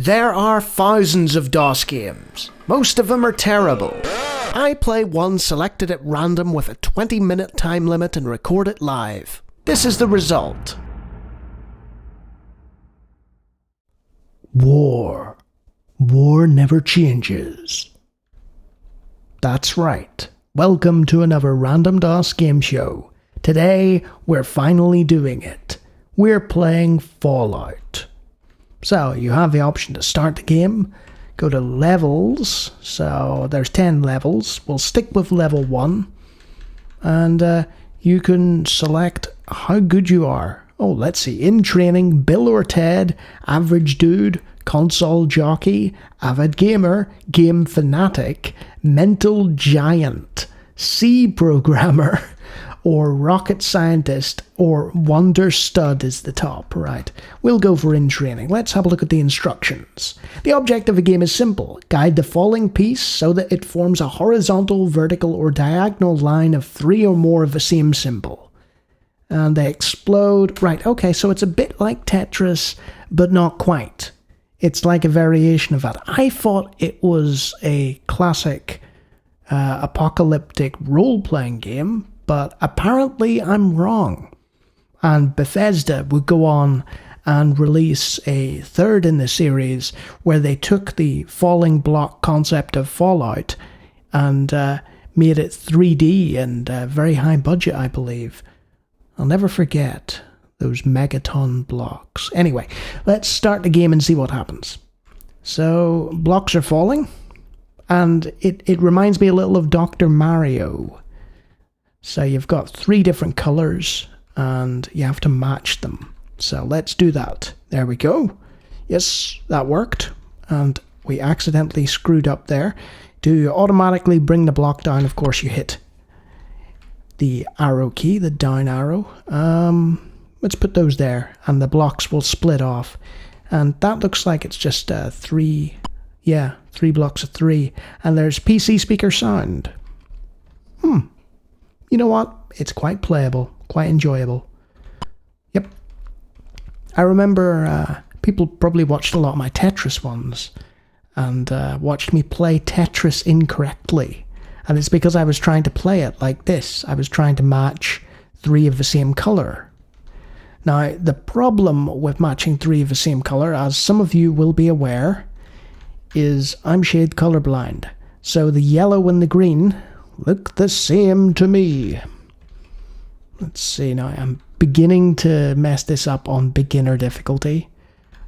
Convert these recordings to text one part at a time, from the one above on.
There are thousands of DOS games. Most of them are terrible. I play one selected at random with a 20-minute time limit and record it live. This is the result. War. War never changes. That's right. Welcome to another Random DOS game show. Today, we're finally doing it. We're playing Fallout. So, you have the option to start the game, go to levels, so there's 10 levels, we'll stick with level 1, and you can select how good you are. Oh, let's see, in training, Bill or Ted, average dude, console jockey, avid gamer, game fanatic, mental giant, C programmer, or rocket scientist, or wonder stud is the top, right? We'll go for in training. Let's have a look at the instructions. The object of the game is simple. Guide the falling piece so that it forms a horizontal, vertical, or diagonal line of 3 or more of the same symbol. And they explode. Right, okay, so it's a bit like Tetris, but not quite. It's like a variation of that. I thought it was a classic apocalyptic role-playing game, but apparently I'm wrong. And Bethesda would go on and release a third in the series where they took the falling block concept of Fallout and made it 3D and very high budget, I believe. I'll never forget those megaton blocks. Anyway, let's start the game and see what happens. So, blocks are falling, and it reminds me a little of Dr. Mario. So you've got 3 different colours, and you have to match them. So let's do that. There we go. Yes, that worked, and we accidentally screwed up there. To automatically bring the block down, of course, you hit the arrow key, the down arrow. Let's put those there, and the blocks will split off. And that looks like it's just 3 blocks of 3. And there's PC speaker sound. You know what? It's quite playable, quite enjoyable. Yep. I remember people probably watched a lot of my Tetris ones and watched me play Tetris incorrectly. And it's because I was trying to play it like this. I was trying to match 3 of the same colour. Now, the problem with matching 3 of the same colour, as some of you will be aware, is I'm shade colourblind. So the yellow and the green look the same to me. Let's see, now I'm beginning to mess this up on beginner difficulty,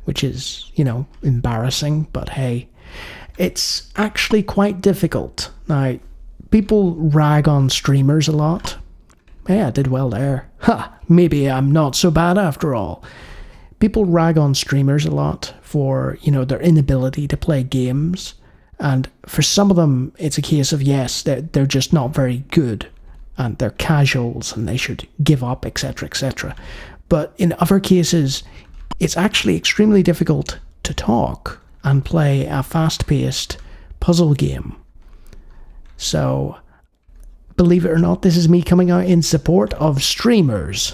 which is, embarrassing, but hey, it's actually quite difficult. Now, people rag on streamers a lot. Yeah, I did well there. Maybe I'm not so bad after all. People rag on streamers a lot for, their inability to play games. And for some of them, it's a case of, yes, they're just not very good. And they're casuals and they should give up, etc., etc. But in other cases, it's actually extremely difficult to talk and play a fast-paced puzzle game. So, believe it or not, this is me coming out in support of streamers.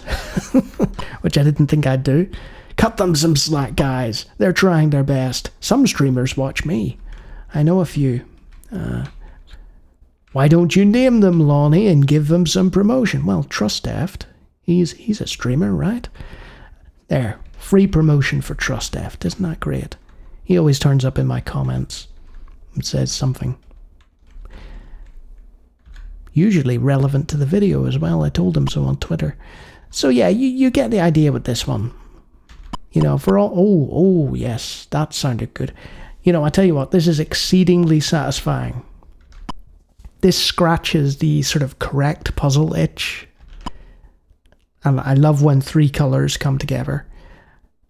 Which I didn't think I'd do. Cut them some slack, guys. They're trying their best. Some streamers watch me. I know a few. Why don't you name them, Lonnie, and give them some promotion? Well, Trusteft. He's a streamer, right? There. Free promotion for Trusteft. Isn't that great? He always turns up in my comments and says something. Usually relevant to the video as well. I told him so on Twitter. So yeah, you get the idea with this one. For all... Oh, yes, that sounded good. I tell you what, this is exceedingly satisfying. This scratches the sort of correct puzzle itch. And I love when 3 colours come together.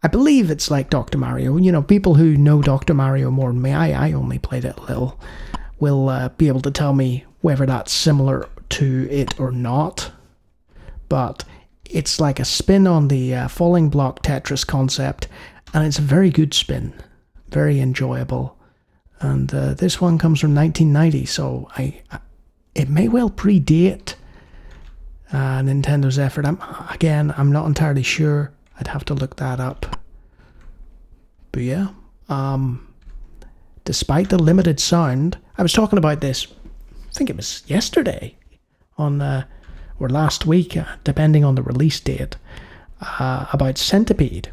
I believe it's like Dr. Mario. People who know Dr. Mario more than me, I only played it a little, will be able to tell me whether that's similar to it or not. But it's like a spin on the falling block Tetris concept, and it's a very good spin. Very enjoyable. And this one comes from 1990, so it may well predate Nintendo's effort. I'm not entirely sure. I'd have to look that up. But yeah, Despite the limited sound, I was talking about this, I think it was yesterday, or last week, depending on the release date, about Centipede,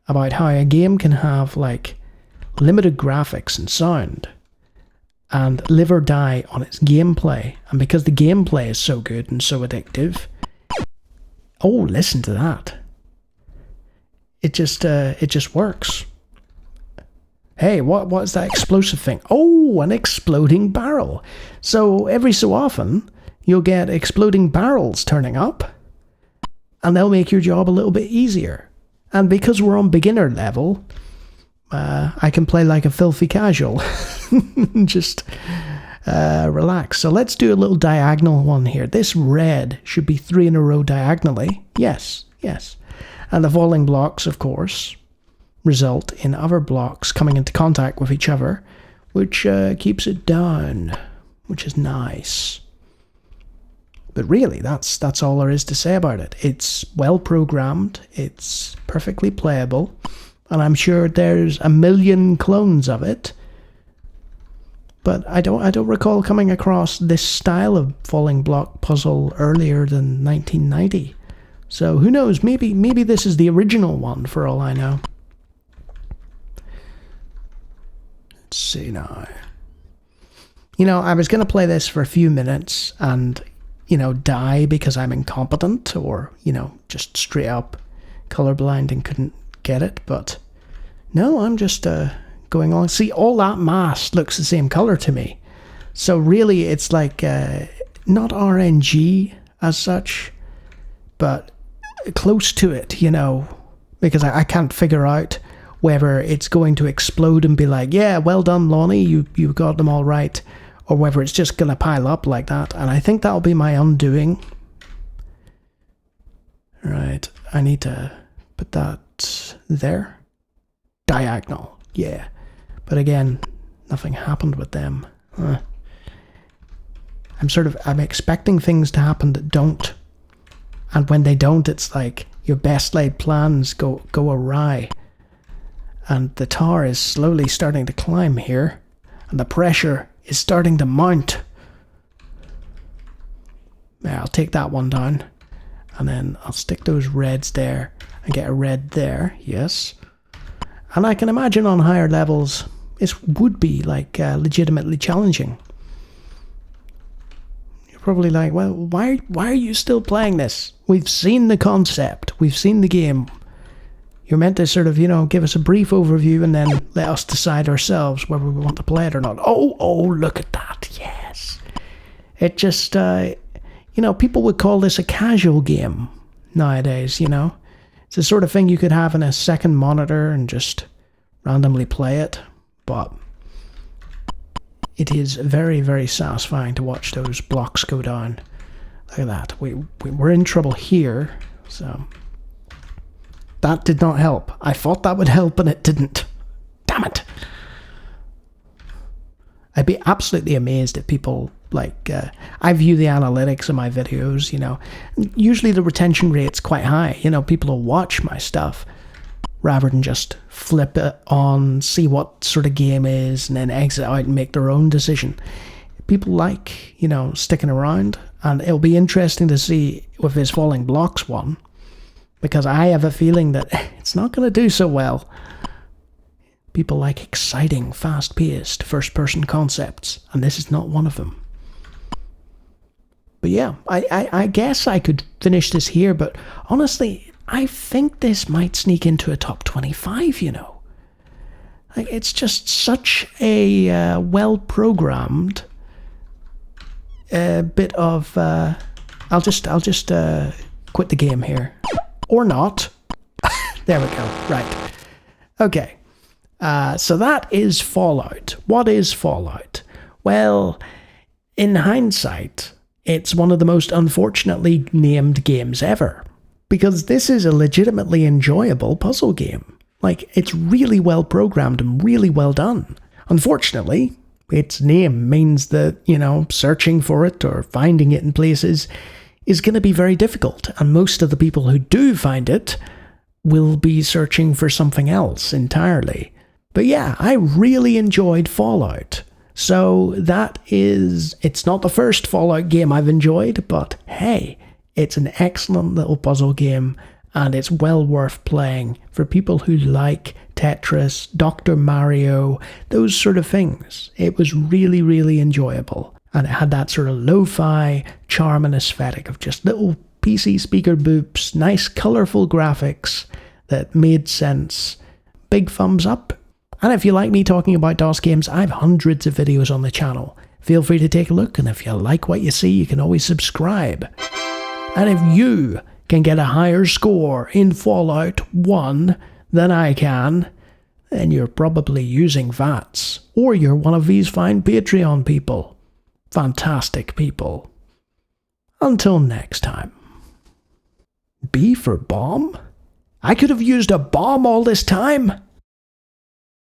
about how a game can have like limited graphics and sound and live or die on its gameplay. And because the gameplay is so good and so addictive, oh, listen to that. It just works. Hey, what is that explosive thing? Oh, an exploding barrel. So every so often, you'll get exploding barrels turning up, and they'll make your job a little bit easier. And because we're on beginner level, I can play like a filthy casual. Just relax. So let's do a little diagonal one here. This red should be 3 in a row diagonally. Yes. And the falling blocks, of course, result in other blocks coming into contact with each other, which keeps it down, which is nice. But really, that's all there is to say about it. It's well programmed, it's perfectly playable, and I'm sure there's a million clones of it. But I don't recall coming across this style of falling block puzzle earlier than 1990. So who knows? Maybe this is the original one for all I know. Let's see now. I was going to play this for a few minutes and, die because I'm incompetent or, just straight up colorblind and couldn't get it. But no, I'm just going on. See, all that mass looks the same color to me. So really, it's like not RNG as such, but close to it, because I can't figure out whether it's going to explode and be like, yeah, well done, Lonnie, you got them all right, or whether it's just going to pile up like that. And I think that'll be my undoing. Right, I need to put that there. Diagonal, yeah. But again, nothing happened with them. I'm expecting things to happen that don't. And when they don't, it's like your best laid plans go awry. And the tar is slowly starting to climb here. And the pressure is starting to mount. Yeah, I'll take that one down. And then I'll stick those reds there and get a red there. Yes. And I can imagine on higher levels, this would be like legitimately challenging. You're probably like, well, why are you still playing this? We've seen the concept. We've seen the game. You're meant to sort of, give us a brief overview and then let us decide ourselves whether we want to play it or not. Oh, look at that. Yes. It just, people would call this a casual game nowadays, It's the sort of thing you could have in a second monitor and just randomly play it. But it is very, very satisfying to watch those blocks go down. Look at that. We're in trouble here, so that did not help. I thought that would help, and it didn't. Damn it. I'd be absolutely amazed if people, I view the analytics of my videos, Usually the retention rate's quite high. People will watch my stuff rather than just flip it on, see what sort of game is, and then exit out and make their own decision. People like, sticking around, and it'll be interesting to see with this Falling Blocks one, because I have a feeling that it's not going to do so well. People like exciting, fast-paced, first-person concepts, and this is not one of them. But yeah, I guess I could finish this here, but honestly, I think this might sneak into a top 25, It's just such a well-programmed bit of... I'll just quit the game here. Or not. There we go. Right. Okay. So that is Fallout. What is Fallout? Well, in hindsight, it's one of the most unfortunately named games ever. Because this is a legitimately enjoyable puzzle game. It's really well programmed and really well done. Unfortunately, its name means that, searching for it or finding it in places is going to be very difficult. And most of the people who do find it will be searching for something else entirely. But yeah, I really enjoyed Fallout. So it's not the first Fallout game I've enjoyed, but hey, it's an excellent little puzzle game, and it's well worth playing for people who like Tetris, Dr. Mario, those sort of things. It was really, really enjoyable. And it had that sort of lo-fi charm and aesthetic of just little PC speaker boops, nice colourful graphics that made sense. Big thumbs up. And if you like me talking about DOS games, I have hundreds of videos on the channel. Feel free to take a look, and if you like what you see, you can always subscribe. And if you can get a higher score in Fallout 1 than I can, then you're probably using VATS, or you're one of these fine Patreon people. Fantastic people. Until next time. B for bomb? I could have used a bomb all this time.